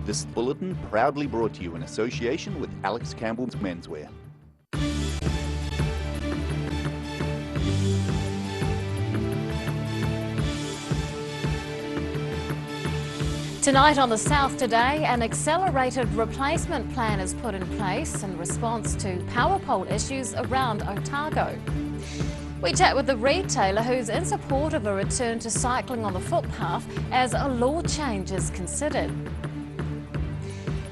This bulletin proudly brought to you in association with Alex Campbell's Menswear. Tonight on The South Today, an accelerated replacement plan is put in place in response to power pole issues around Otago. We chat with the retailer who's in support of a return to cycling on the footpath as a law change is considered.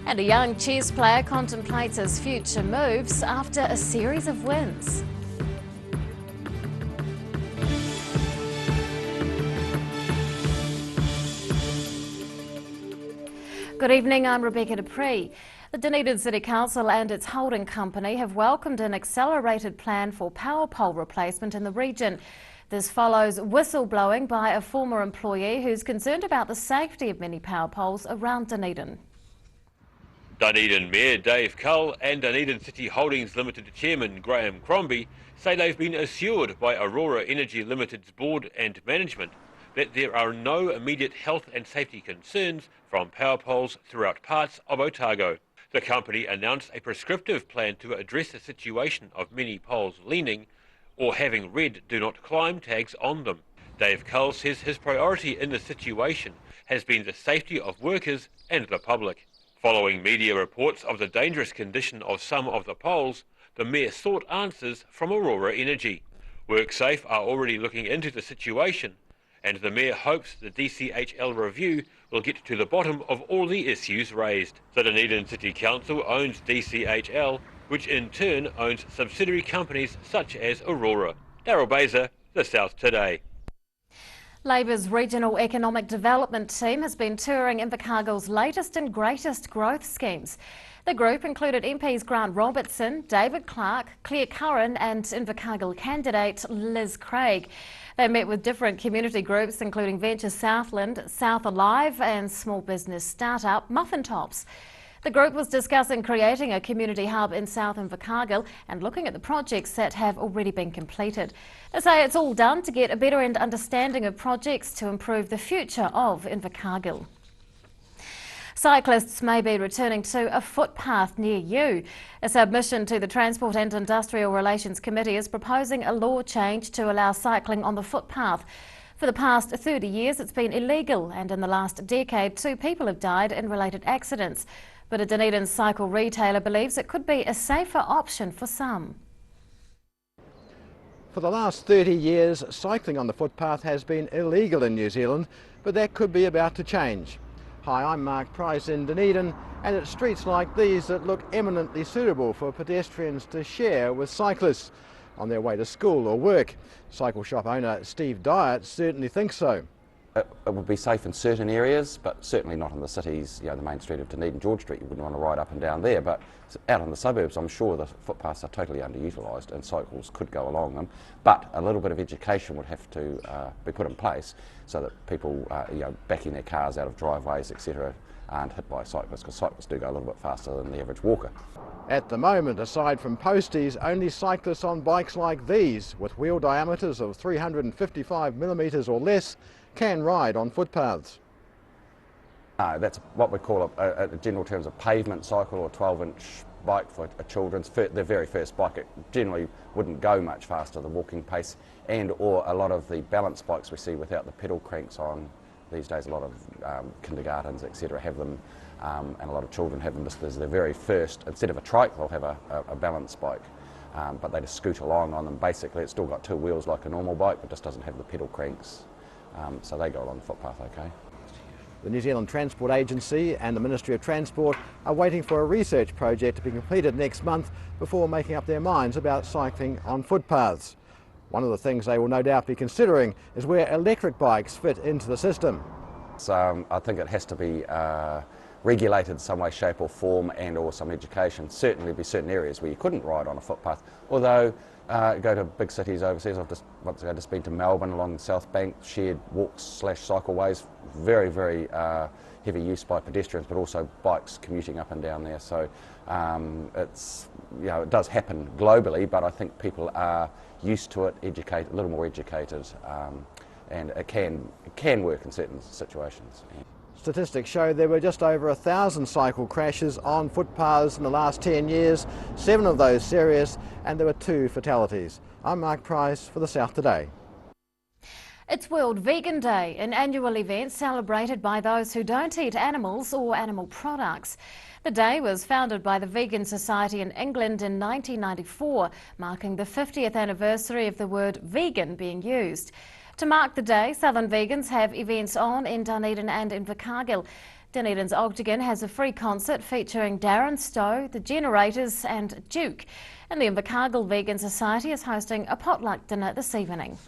And a young chess player contemplates his future moves after a series of wins. Good evening, I'm Rebecca Dupree. The Dunedin City Council and its holding company have welcomed an accelerated plan for power pole replacement in the region. This follows whistleblowing by a former employee who's concerned about the safety of many power poles around Dunedin. Dunedin Mayor Dave Cull and Dunedin City Holdings Limited Chairman Graham Crombie say they've been assured by Aurora Energy Limited's board and management that there are no immediate health and safety concerns from power poles throughout parts of Otago. The company announced a prescriptive plan to address the situation of many poles leaning or having red "do not climb" tags on them. Dave Cull says his priority in the situation has been the safety of workers and the public. Following media reports of the dangerous condition of some of the poles, the Mayor sought answers from Aurora Energy. WorkSafe are already looking into the situation, and the Mayor hopes the DCHL review will get to the bottom of all the issues raised. The Dunedin City Council owns DCHL, which in turn owns subsidiary companies such as Aurora. Daryl Baser, The South Today. Labor's Regional Economic Development Team has been touring Invercargill's latest and greatest growth schemes. The group included MPs Grant Robertson, David Clark, Claire Curran and Invercargill candidate Liz Craig. They met with different community groups including Venture Southland, South Alive and small business startup Muffin Tops. The group was discussing creating a community hub in South Invercargill and looking at the projects that have already been completed. They say it's all done to get a better understanding of projects to improve the future of Invercargill. Cyclists may be returning to a footpath near you. A submission to the Transport and Industrial Relations Committee is proposing a law change to allow cycling on the footpath. For the past 30 years it's been illegal, and in the last decade 2 people have died in related accidents. But a Dunedin cycle retailer believes it could be a safer option for some. For the last 30 years, cycling on the footpath has been illegal in New Zealand, but that could be about to change. Hi, I'm Mark Price in Dunedin, and it's streets like these that look eminently suitable for pedestrians to share with cyclists on their way to school or work. Cycle shop owner Steve Dyatt certainly thinks so. It would be safe in certain areas, but certainly not in the cities, the main street of Dunedin, George Street. You wouldn't want to ride up and down there, but out in the suburbs I'm sure the footpaths are totally underutilised and cycles could go along them. But a little bit of education would have to be put in place so that people backing their cars out of driveways, etc. aren't hit by cyclists, because cyclists do go a little bit faster than the average walker. At the moment, aside from posties, only cyclists on bikes like these, with wheel diameters of 355mm or less, can ride on footpaths. That's what we call a general terms of pavement cycle, or 12-inch bike for a children's, their very first bike. It generally wouldn't go much faster than walking pace, and or a lot of the balance bikes we see without the pedal cranks on these days. A lot of kindergartens, etc. have them, and a lot of children have them just as their very first. Instead of a trike, they'll have a balance bike, but they just scoot along on them. Basically, it's still got 2 wheels like a normal bike, but just doesn't have the pedal cranks. So they go along the footpath okay. The New Zealand Transport Agency and the Ministry of Transport are waiting for a research project to be completed next month before making up their minds about cycling on footpaths. One of the things they will no doubt be considering is where electric bikes fit into the system. So I think it has to be regulated in some way, shape or form, and or some education. Certainly be certain areas where you couldn't ride on a footpath, although go to big cities overseas. I've just been to Melbourne along the South Bank, shared walks / cycleways, very, very heavy use by pedestrians, but also bikes commuting up and down there. So it's, it does happen globally, but I think people are used to it, a little more educated, and it can work in certain situations. Statistics show there were just over 1,000 cycle crashes on footpaths in the last 10 years, 7 of those serious, and there were 2 fatalities. I'm Mark Price for the South Today. It's World Vegan Day, an annual event celebrated by those who don't eat animals or animal products. The day was founded by the Vegan Society in England in 1994, marking the 50th anniversary of the word vegan being used. To mark the day, Southern Vegans have events on in Dunedin and Invercargill. Dunedin's Octagon has a free concert featuring Darren Stowe, The Generators and Duke. And the Invercargill Vegan Society is hosting a potluck dinner this evening.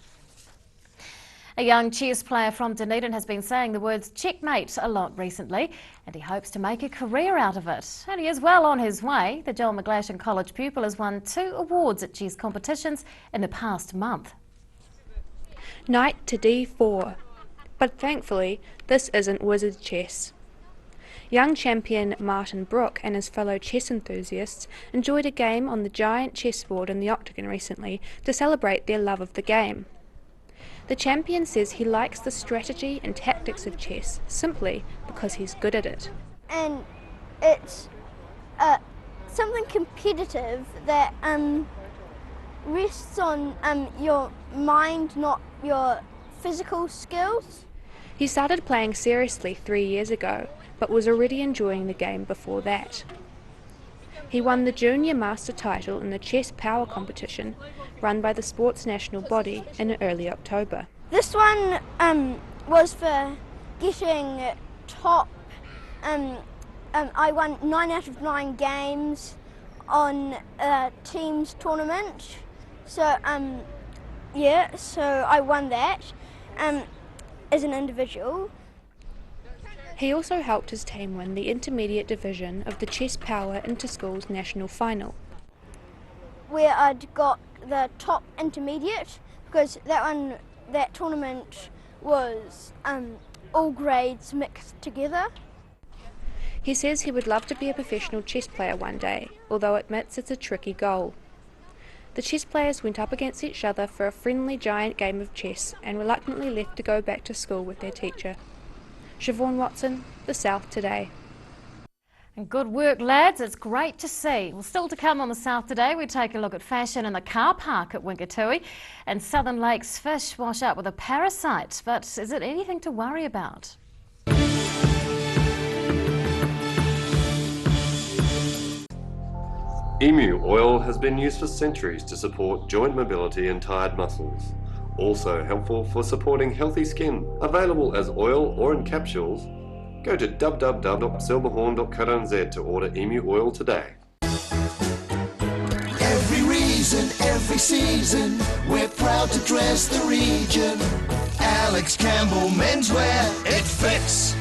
A young chess player from Dunedin has been saying the words checkmate a lot recently, and he hopes to make a career out of it. And he is well on his way. The Joel McGlashan College pupil has won 2 awards at chess competitions in the past month. Knight to d4. But thankfully, this isn't wizard chess. Young champion Martin Brooke and his fellow chess enthusiasts enjoyed a game on the giant chessboard in the Octagon recently to celebrate their love of the game. The champion says he likes the strategy and tactics of chess simply because he's good at it. And it's something competitive that rests on your mind, not your physical skills. He started playing seriously 3 years ago, but was already enjoying the game before that. He won the Junior Master title in the Chess Power competition run by the sport's national body in early October. This one was for getting top. I won 9 out of 9 games on a team's tournament. So so I won that as an individual. He also helped his team win the intermediate division of the Chess Power Interschools National Final. Where I'd got the top intermediate, because that tournament was all grades mixed together. He says he would love to be a professional chess player one day, although admits it's a tricky goal. The chess players went up against each other for a friendly giant game of chess and reluctantly left to go back to school with their teacher. Siobhan Watson, The South Today. And good work, lads. It's great to see. Well, still to come on The South Today, we take a look at fashion in the car park at Wingatui. And Southern Lakes fish wash up with a parasite. But is it anything to worry about? Emu oil has been used for centuries to support joint mobility and tired muscles. Also helpful for supporting healthy skin. Available as oil or in capsules. Go to www.silverhorn.co.nz to order emu oil today. Every reason, every season, we're proud to dress the region. Alex Campbell Menswear, it fits.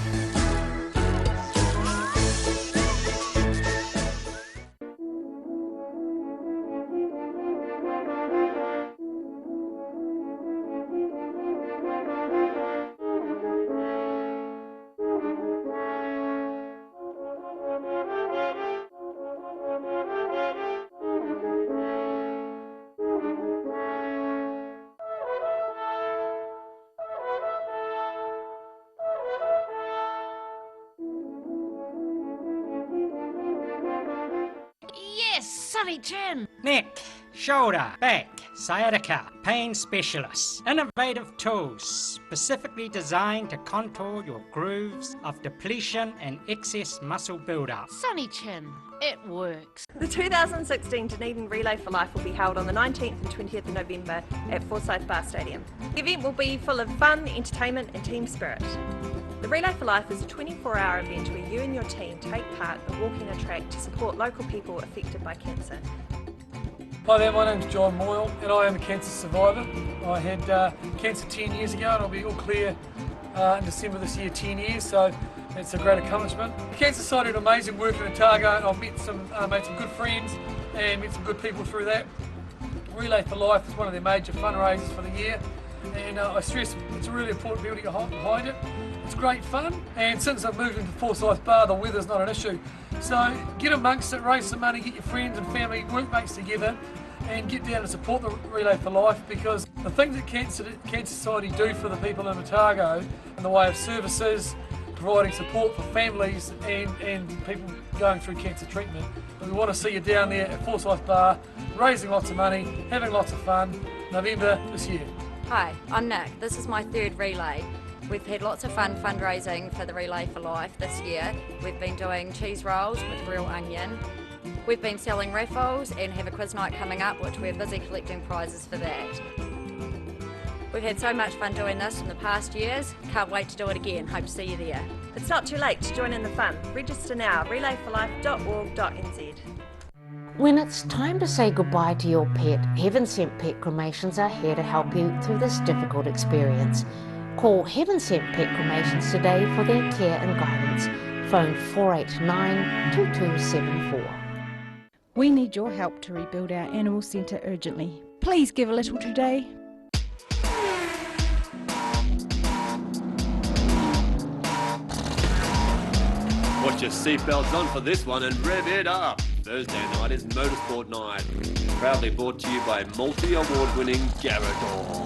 Sunny chin. Neck, shoulder, back, sciatica, pain specialists. Innovative tools specifically designed to contour your grooves of depletion and excess muscle buildup. Sunny chin, it works. The 2016 Dunedin Relay for Life will be held on the 19th and 20th of November at Forsyth Bar Stadium. The event will be full of fun, entertainment and team spirit. The Relay for Life is a 24-hour event where you and your team take part in walking a track to support local people affected by cancer. Hi there, my name's John Moyle and I am a cancer survivor. I had cancer 10 years ago and I'll be all clear in December this year, 10 years, so it's a great accomplishment. The Cancer Society did amazing work in Otago and I've met made some good friends and met some good people through that. Relay for Life is one of their major fundraisers for the year, and I stress it's a really important building behind it. It's great fun, and since I've moved into Forsyth Bar, the weather's not an issue. So get amongst it, raise some money, get your friends and family, workmates together, and get down and support the Relay for Life, because the things that Cancer Society do for the people in Otago in the way of services, providing support for families and people going through cancer treatment. But we want to see you down there at Forsyth Bar, raising lots of money, having lots of fun, November this year. Hi, I'm Nick. This is my third relay. We've had lots of fun fundraising for the Relay for Life this year. We've been doing cheese rolls with real onion. We've been selling raffles and have a quiz night coming up, which we're busy collecting prizes for that. We've had so much fun doing this in the past years. Can't wait to do it again. Hope to see you there. It's not too late to join in the fun. Register now, relayforlife.org.nz. When it's time to say goodbye to your pet, Heaven Sent Pet Cremations are here to help you through this difficult experience. Call Heaven Sent Pet Cremations today for their care and guidance. Phone 489-2274. We need your help to rebuild our animal centre urgently. Please give a little today. Put your seatbelts on for this one and rev it up. Thursday night is Motorsport Night. Proudly brought to you by multi-award-winning Garador.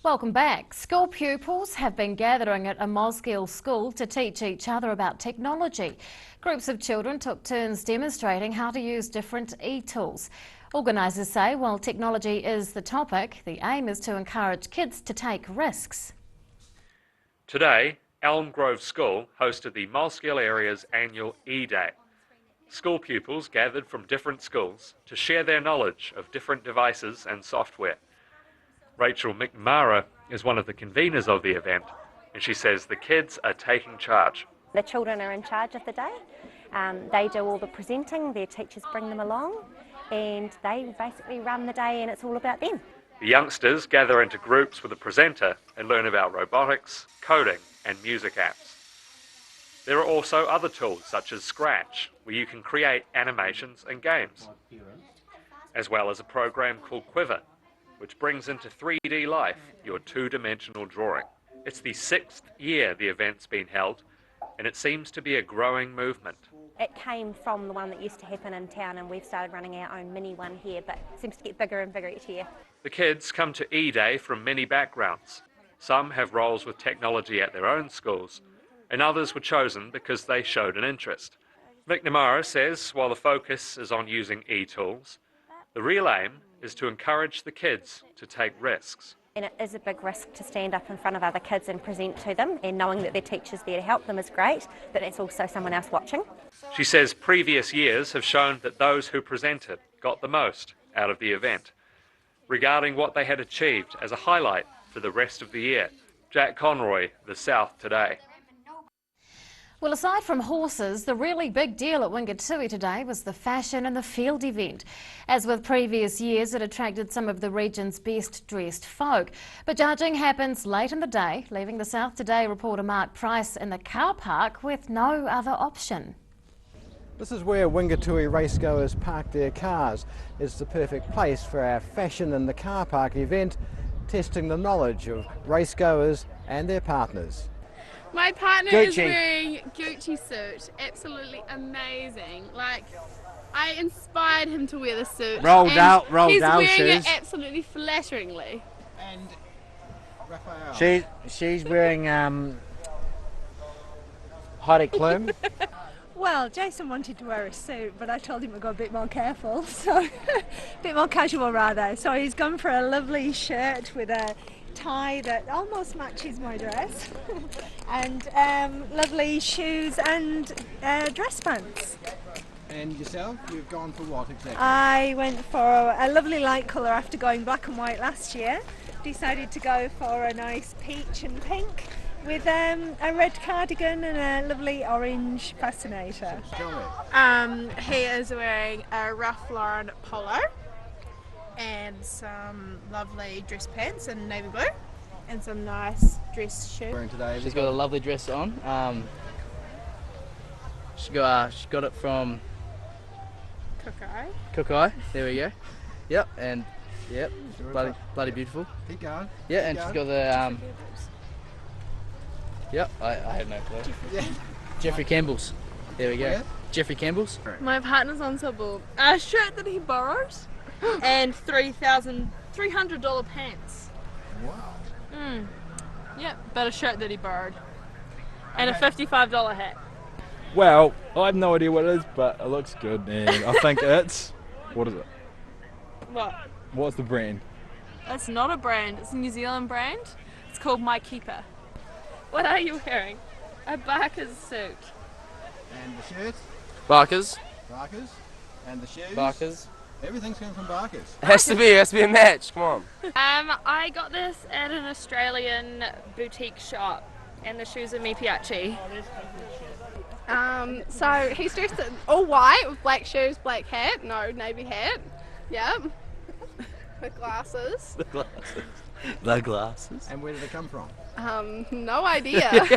Welcome back. School pupils have been gathering at a Mosgiel school to teach each other about technology. Groups of children took turns demonstrating how to use different e-tools. Organisers say while technology is the topic, the aim is to encourage kids to take risks. Today, Elm Grove School hosted the Mosgiel area's annual E-Day. School pupils gathered from different schools to share their knowledge of different devices and software. Rachel McNamara is one of the conveners of the event, and she says the kids are taking charge. The children are in charge of the day. They do all the presenting, their teachers bring them along, and they basically run the day and it's all about them. The youngsters gather into groups with a presenter and learn about robotics, coding and music apps. There are also other tools such as Scratch, where you can create animations and games, as well as a program called Quiver, which brings into 3D life your two-dimensional drawing. It's the 6th year the event's been held, and it seems to be a growing movement. It came from the one that used to happen in town, and we've started running our own mini one here, but it seems to get bigger and bigger each year. The kids come to E-Day from many backgrounds. Some have roles with technology at their own schools, and others were chosen because they showed an interest. McNamara says while the focus is on using e-tools, the real aim is to encourage the kids to take risks. And it is a big risk to stand up in front of other kids and present to them, and knowing that their teacher's there to help them is great, but it's also someone else watching. She says previous years have shown that those who presented got the most out of the event. Regarding what they had achieved as a highlight for the rest of the year, Jack Conroy, The South Today. Well, aside from horses, the really big deal at Wingatui today was the Fashion in the Field event. As with previous years, it attracted some of the region's best dressed folk. But judging happens late in the day, leaving the South Today reporter Mark Price in the car park with no other option. This is where Wingatui racegoers park their cars. It's the perfect place for our Fashion in the Car Park event, testing the knowledge of racegoers and their partners. My partner Gucci. is wearing Gucci suit, absolutely amazing. Like, I inspired him to wear the suit. Rolled and out he's wearing shoes. it absolutely flatteringly. And Raphael. She's wearing Heidi Klum. Well, Jason wanted to wear a suit, but I told him to go a bit more careful, so a bit more casual rather. So he's gone for a lovely shirt with a tie that almost matches my dress, and lovely shoes and dress pants. And yourself, you've gone for what exactly? I went for a lovely light colour after going black and white last year. Decided to go for a nice peach and pink with a red cardigan and a lovely orange fascinator. He is wearing a Ralph Lauren polo and some lovely dress pants in navy blue and some nice dress shoes. She's got a lovely dress on. She got it from Kukai. There we go. Yep, and yep, bloody beautiful. Keep going. Yeah, and she's got the yep, I have no clue. Jeffrey Campbell's. There we go. Jeffrey Campbell's. My partner's ensemble. A shirt that he borrows and $300 pants. Wow. Yep, but a shirt that he borrowed. And a $55 hat. Well, I have no idea what it is, but it looks good, and I think it's... What is it? What? What's the brand? It's not a brand, it's a New Zealand brand. It's called My Keeper. What are you wearing? A Barker's suit. And the shirt? Barker's. Barker's. And the shoes? Barker's. Everything's coming from Barker's. It has to be a match, come on. I got this at an Australian boutique shop, and the shoes are Mi Piace. So he's dressed in all white with black shoes, black hat, no navy hat. Yep. With glasses. The glasses. The glasses. And where did they come from? No idea.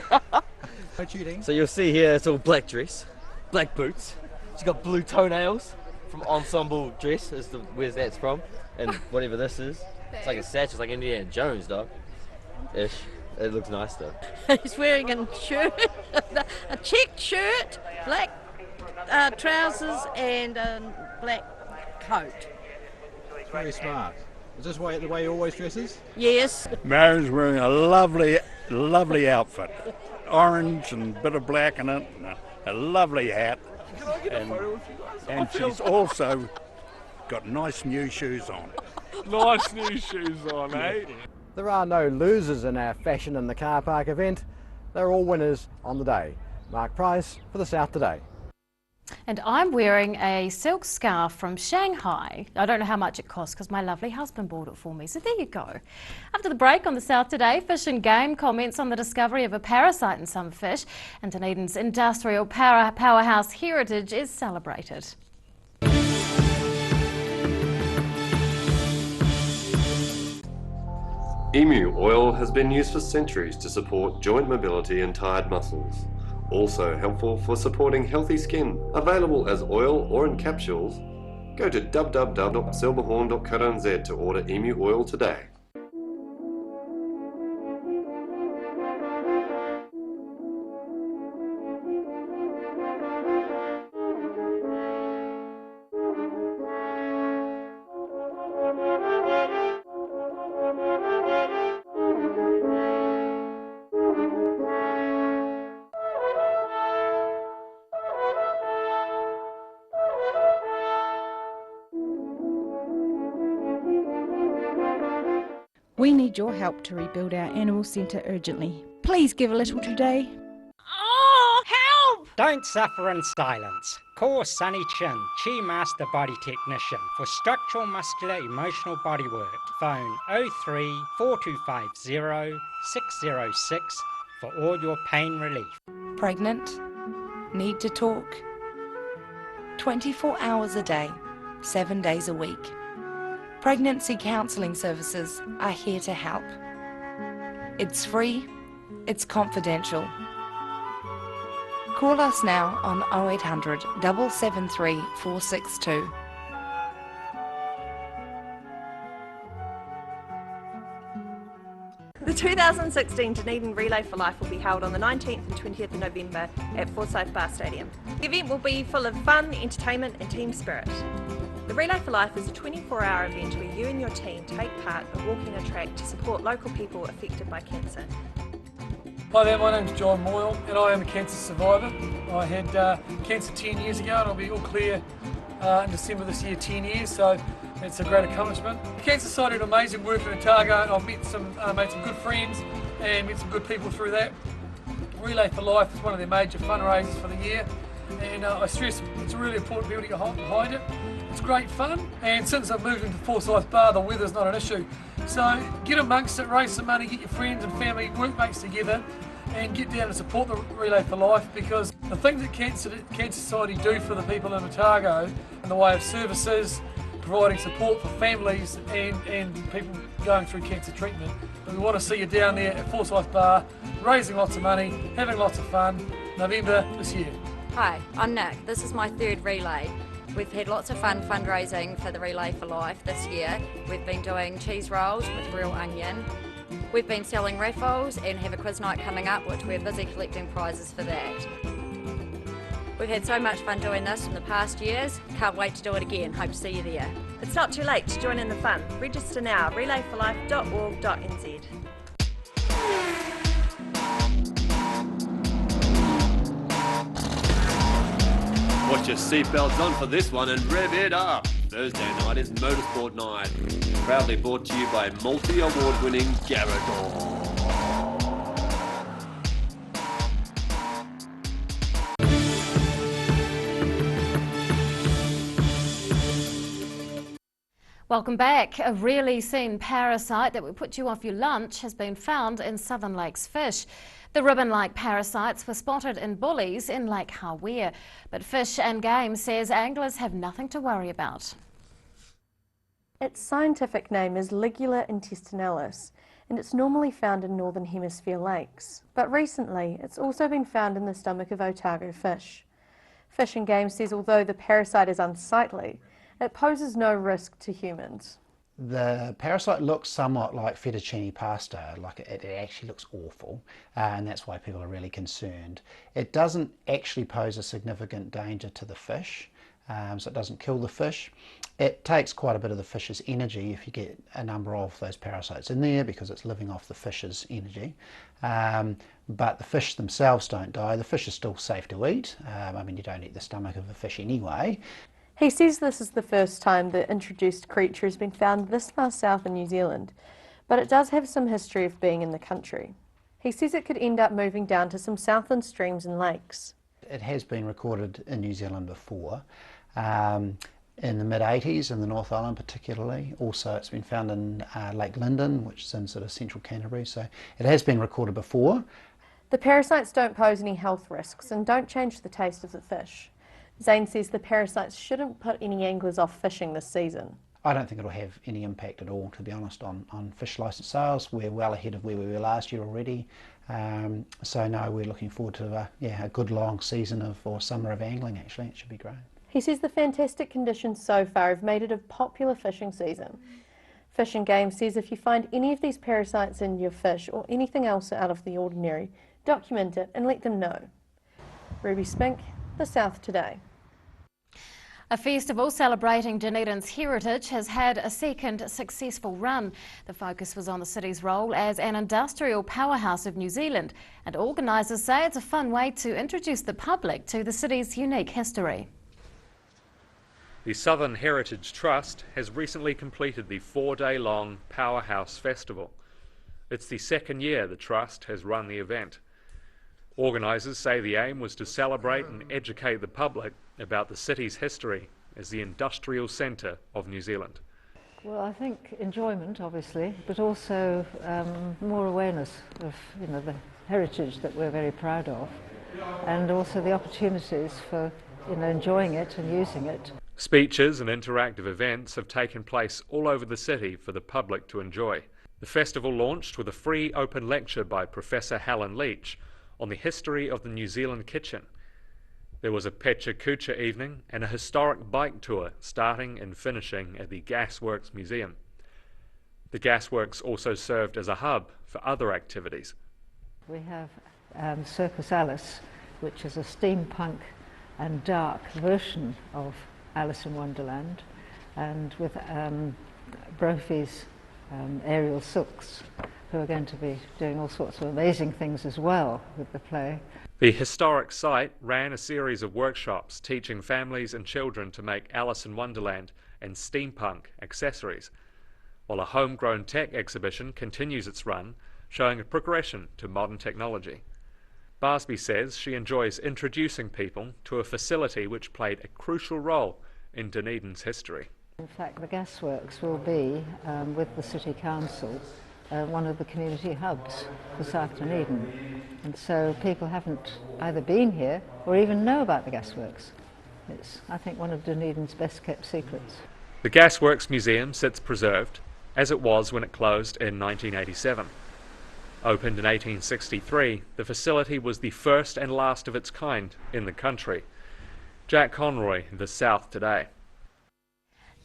No cheating. So you'll see here, it's all black dress, black boots. She's got blue toenails from Ensemble Dress, is where's that's from. And whatever this is. It's like a satchel, it's like Indiana Jones, dog. Ish. It looks nice though. He's wearing a shirt, a checked shirt, black trousers and a black coat. It's very smart. Is this the way he always dresses? Yes. Marion's wearing a lovely outfit. Orange and bit of black in it, and a lovely hat. And she's also got nice new shoes on. Nice new shoes on, eh? There are no losers in our Fashion in the Car Park event. They're all winners on the day. Mark Price for the South Today. And I'm wearing a silk scarf from Shanghai. I don't know how much it costs because my lovely husband bought it for me. So there you go. After the break on the South Today, Fish and Game comments on the discovery of a parasite in some fish, and Dunedin's industrial powerhouse heritage is celebrated. Emu oil has been used for centuries to support joint mobility and tired muscles. Also helpful for supporting healthy skin. Available as oil or in capsules. Go to www.silverhorn.co.nz to order emu oil today. We need your help to rebuild our animal centre urgently. Please give a little today. Oh, help! Don't suffer in silence. Call Sunny Chin, Chi Master Body Technician, for structural, muscular, emotional bodywork. Phone 03 4250 606 for all your pain relief. Pregnant? Need to talk? 24 hours a day, 7 days a week. Pregnancy counselling services are here to help. It's free, it's confidential. Call us now on 0800 773 462. The 2016 Dunedin Relay for Life will be held on the 19th and 20th of November at Forsyth Bar Stadium. The event will be full of fun, entertainment and team spirit. The Relay for Life is a 24-hour event where you and your team take part in walking a track to support local people affected by cancer. Hi there, my name's John Moyle and I am a cancer survivor. I had cancer 10 years ago and I'll be all clear in December this year, 10 years, so it's a great accomplishment. The Cancer Society did amazing work in Otago. I've met made some good friends and met some good people through that. Relay for Life is one of their major fundraisers for the year, and I stress it's a really important people to get behind it. It's great fun, and since I've moved into Forsyth Bar, the weather's not an issue. So get amongst it, raise some money, get your friends and family, workmates together, and get down and support the Relay for Life, because the things that Cancer Society do for the people in Otago in the way of services, providing support for families and people going through cancer treatment. But we want to see you down there at Forsyth Bar, raising lots of money, having lots of fun, November this year. Hi, I'm Nick. This is my third relay. We've had lots of fun fundraising for the Relay for Life this year. We've been doing cheese rolls with real onion. We've been selling raffles and have a quiz night coming up, which we're busy collecting prizes for that. We've had so much fun doing this in the past years. Can't wait to do it again. Hope to see you there. It's not too late to join in the fun. Register now, relayforlife.org.nz. Put your seatbelts on for this one and rev it up. Thursday night is Motorsport Night. Proudly brought to you by multi-award winning Garrador. Welcome back. A rarely seen parasite that would put you off your lunch has been found in Southern Lakes fish. The ribbon-like parasites were spotted in bullies in Lake Hawea, but Fish and Game says anglers have nothing to worry about. Its scientific name is Ligula intestinalis, and it's normally found in Northern Hemisphere lakes. But recently, it's also been found in the stomach of Otago fish. Fish and Game says although the parasite is unsightly, it poses no risk to humans. The parasite looks somewhat like fettuccine pasta, like it actually looks awful, and that's why people are really concerned. It doesn't actually pose a significant danger to the fish, so it doesn't kill the fish. It takes quite a bit of the fish's energy if you get a number of those parasites in there, because it's living off the fish's energy. But the fish themselves don't die. The fish is still safe to eat. I mean, you don't eat the stomach of a fish anyway. He says this is the first time the introduced creature has been found this far south in New Zealand, but it does have some history of being in the country. He says it could end up moving down to some southern streams and lakes. It has been recorded in New Zealand before, in the mid-80s in the North Island particularly. Also it's been found in Lake Linden, which is in sort of central Canterbury, so it has been recorded before. The parasites don't pose any health risks and don't change the taste of the fish. Zane says the parasites shouldn't put any anglers off fishing this season. I don't think it'll have any impact at all, to be honest, on fish licence sales. We're well ahead of where we were last year already. So no, we're looking forward to a good long season or summer of angling actually. It should be great. He says the fantastic conditions so far have made it a popular fishing season. Fish and Game says if you find any of these parasites in your fish or anything else out of the ordinary, document it and let them know. Ruby Spink, The South Today. A festival celebrating Dunedin's heritage has had a second successful run. The focus was on the city's role as an industrial powerhouse of New Zealand, and organisers say it's a fun way to introduce the public to the city's unique history. The Southern Heritage Trust has recently completed the 4-day-long Powerhouse Festival. It's the second year the Trust has run the event. Organisers say the aim was to celebrate and educate the public about the city's history as the industrial centre of New Zealand. Well, I think enjoyment, obviously, but also more awareness of the heritage that we're very proud of, and also the opportunities for enjoying it and using it. Speeches and interactive events have taken place all over the city for the public to enjoy. The festival launched with a free open lecture by Professor Helen Leach on the history of the New Zealand kitchen. There was a Pecha Kucha evening and a historic bike tour starting and finishing at the Gasworks Museum. The Gasworks also served as a hub for other activities. We have Circus Alice, which is a steampunk and dark version of Alice in Wonderland, and with Brophy's Aerial Silks, who are going to be doing all sorts of amazing things as well with the play. The historic site ran a series of workshops teaching families and children to make Alice in Wonderland and steampunk accessories, while a homegrown tech exhibition continues its run, showing a progression to modern technology. Barsby says she enjoys introducing people to a facility which played a crucial role in Dunedin's history. In fact, the Gasworks will be, with the City Council, one of the community hubs for South Dunedin, and so people haven't either been here or even know about the Gasworks. It's, I think, one of Dunedin's best kept secrets. The Gasworks Museum sits preserved, as it was when it closed in 1987. Opened in 1863, the facility was the first and last of its kind in the country. Jack Conroy, The South Today.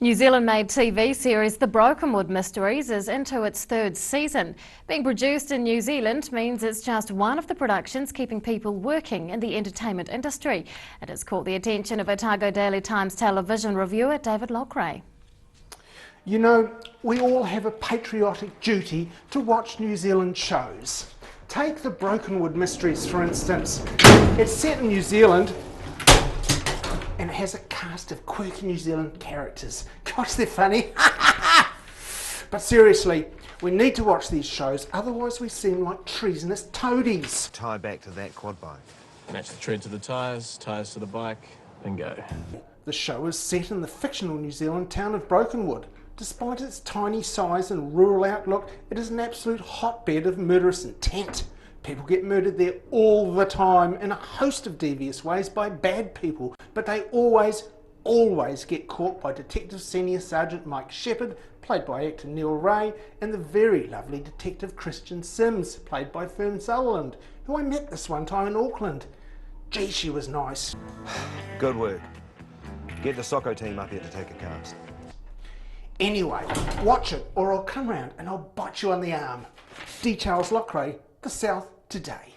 New Zealand-made TV series The Brokenwood Mysteries is into its third season. Being produced in New Zealand means it's just one of the productions keeping people working in the entertainment industry. It has caught the attention of Otago Daily Times television reviewer David Lockray. You know, we all have a patriotic duty to watch New Zealand shows. Take The Brokenwood Mysteries, for instance. It's set in New Zealand, and it has a cast of quirky New Zealand characters. Gosh, they're funny. But seriously, we need to watch these shows, otherwise we seem like treasonous toadies. Tie back to that quad bike. Match the tread to the tyres to the bike, and go. The show is set in the fictional New Zealand town of Brokenwood. Despite its tiny size and rural outlook, it is an absolute hotbed of murderous intent. People get murdered there all the time in a host of devious ways by bad people, but they always get caught by Detective Senior Sergeant Mike Shepherd, played by actor Neil Ray, and the very lovely Detective Christian Sims, played by Fern Sutherland, who I met this one time in Auckland. Gee, she was nice. Good work. Get the Socko team up here to take a cast. Anyway, watch it or I'll come round and I'll bite you on the arm. Details Lockray, The South Today.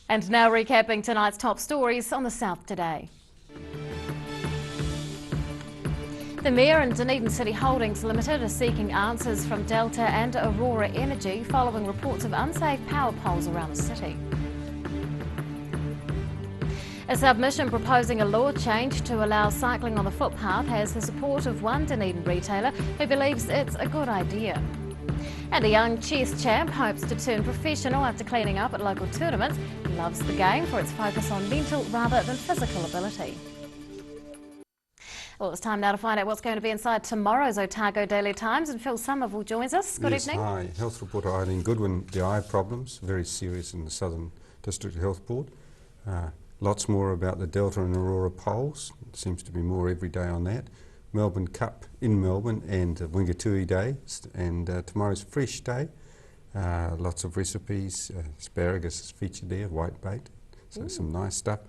And now recapping tonight's top stories on The South Today. The Mayor and Dunedin City Holdings Limited are seeking answers from Delta and Aurora Energy following reports of unsafe power poles around the city. A submission proposing a law change to allow cycling on the footpath has the support of one Dunedin retailer who believes it's a good idea. And a young chess champ hopes to turn professional after cleaning up at local tournaments. He loves the game for its focus on mental rather than physical ability. Well, it's time now to find out what's going to be inside tomorrow's Otago Daily Times, and Phil Somerville joins us. Good evening. Hi. Health reporter Eileen Goodwin. The eye problems, very serious in the Southern District Health Board. Lots more about the Delta and Aurora poles. It seems to be more every day on that. Melbourne Cup in Melbourne and Wingatui Day, and tomorrow's Fresh Day. Lots of recipes. Asparagus is featured there, white baked, so some nice stuff.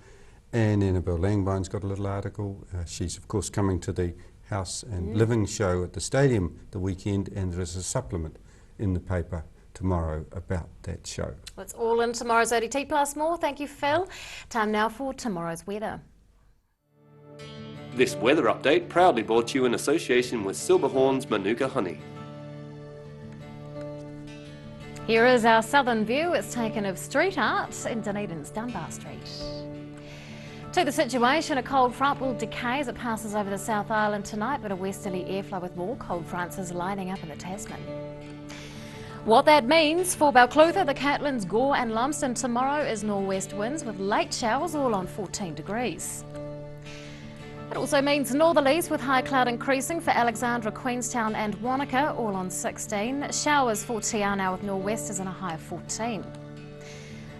And Annabelle Langbine's got a little article. She's of course coming to the House and Living show at the stadium the weekend, and there is a supplement in the paper tomorrow about that show. Well, it's all in tomorrow's ODT plus more. Thank you, Phil. Time now for tomorrow's weather. This weather update proudly brought to you in association with Silverhorn's Manuka Honey. Here is our southern view. It's taken of street art in Dunedin's Dunbar Street. To the situation, a cold front will decay as it passes over the South Island tonight, but a westerly airflow with more cold fronts is lining up in the Tasman. What that means for Balclutha, the Catlins, Gore and Lumsden tomorrow is nor'west winds with late showers all on 14 degrees. It also means northerlies with high cloud increasing for Alexandra, Queenstown and Wanaka, all on 16. Showers for Te Anau with nor'westers and a high of 14.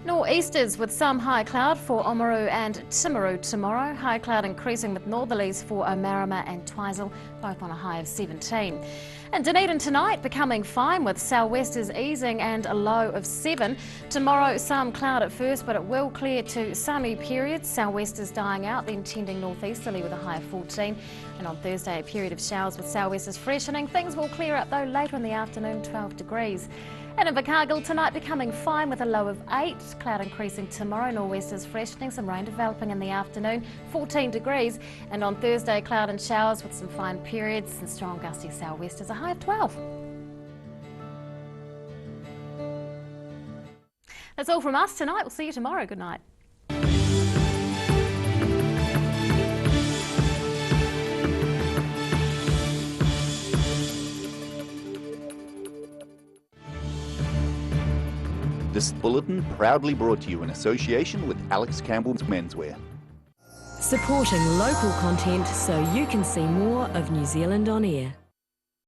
Nor'easters with some high cloud for Oamaru and Timaru tomorrow. High cloud increasing with northerlies for Omarama and Twizel, both on a high of 17. And Dunedin tonight becoming fine with sou'westers easing and a low of 7. Tomorrow some cloud at first, but it will clear to sunny periods. Sou'westers dying out, then tending northeasterly with a high of 14. And on Thursday a period of showers with sou'westers freshening. Things will clear up though later in the afternoon, 12 degrees. And in Invercargill tonight becoming fine with a low of 8. Cloud increasing tomorrow, nor'westers freshening, some rain developing in the afternoon, 14 degrees. And on Thursday cloud and showers with some fine periods and strong gusty sou'westers, a high of 12. That's all from us tonight. We'll see you tomorrow. Good night. This bulletin proudly brought to you in association with Alex Campbell's Menswear. Supporting local content so you can see more of New Zealand on air.